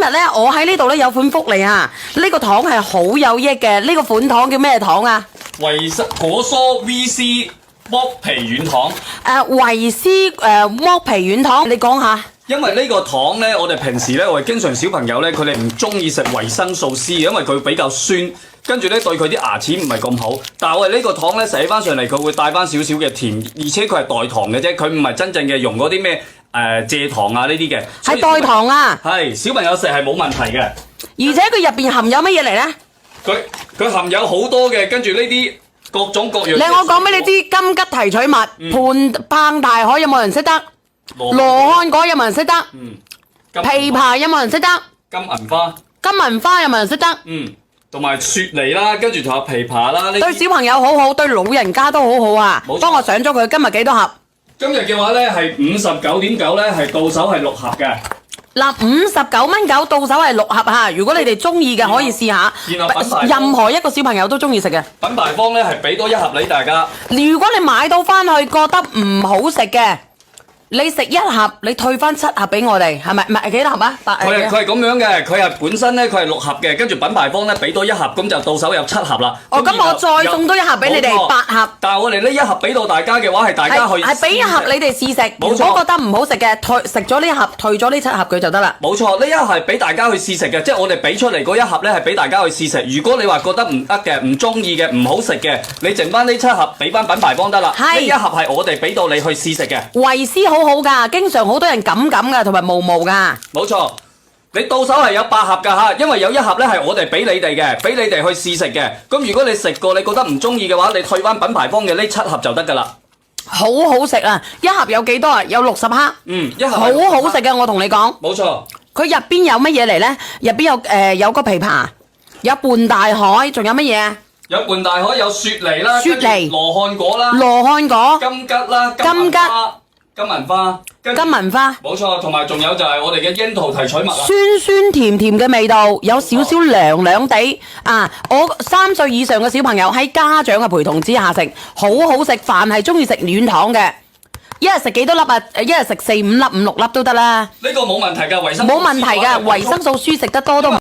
今日咧，我喺呢度咧有款福利啊！呢個糖係好有益嘅，呢個款糖叫咩糖啊？維生果蔬 VC 剝皮軟糖。維斯剝皮軟糖，你講下。因為呢個糖呢，我哋平時呢，我哋經常小朋友呢，佢哋唔中意食維生素 C，因為佢比較酸，跟住呢對佢啲牙齒唔係咁好。但係我哋呢個糖呢，食起翻上嚟，佢會帶翻少少嘅甜，而且佢係代糖嘅啫，佢唔係真正嘅用嗰啲咩蔗糖啊呢啲嘅。係代糖啊！係小朋友食係冇問題嘅。而且佢入邊含有乜嘢嚟呢？佢含有好多嘅，跟住呢啲各種各樣。我講俾你知，金桔提取物、滂大海有冇人識得？羅漢果有冇人識得？枇杷有冇人識得？金銀花。金銀花有冇人識得？同埋雪梨啦，跟住仲有枇杷啦。對小朋友好好，對老人家都好好啊！幫我上咗佢，今日幾多盒？今日嘅話呢係59.9呢，係到手係6盒嘅。嗱，59.9到手係6盒嚇。如果你哋中意嘅可以試下。任何一個小朋友都中意食嘅。品牌方呢係俾多1盒俾大家。如果你買到翻去覺得唔好食嘅，你食1盒，你退翻7盒俾我哋，係咪？唔係幾多盒啊？佢係咁樣嘅，佢係本身咧佢係6盒嘅，跟住品牌方咧俾多1盒，咁就到手有7盒啦。哦，咁我再送多1盒俾你哋8盒。但係我哋呢1盒俾到大家嘅話係大家去係俾1盒你哋試食，如果覺得唔好食嘅，食咗呢盒，退咗呢7盒佢就得啦。冇錯，呢1盒係俾大家去試食嘅，即係我哋俾出嚟嗰1盒咧係俾大家去試食。如果你話覺得唔得嘅、唔中意嘅、唔好食嘅，你剩翻呢7盒俾翻品牌方得啦。呢1盒係我哋俾到你去試食嘅。維斯好好㗎，經常好多人噉㗎，同埋毛㗎。冇錯，你到手係有8盒㗎嚇，因為有1盒咧係我哋俾你哋嘅，俾你哋去試食嘅。咁如果你食過你覺得唔中意嘅話，你退翻品牌方嘅呢7盒就得㗎啦。好好食啊！1盒有幾多啊？有60克。1盒好好食嘅，我同你講。冇錯。佢入邊有乜嘢嚟呢？入邊有個枇杷，有滂大海，仲有乜嘢？有滂大海，有雪梨啦，雪梨、羅漢果啦，羅漢果、金桔啦，金銀花，冇錯，同埋仲有就係我哋嘅櫻桃提取物啦。酸酸甜甜嘅味道，有少少涼涼地啊！我3歲以上嘅小朋友喺家長嘅陪同之下食，好好食。凡係中意食軟糖嘅，一日食幾多粒啊？一日食4、5粒、5、6粒都得啦。呢個冇問題㗎，維生素冇問題㗎，維生素 C 食得多都。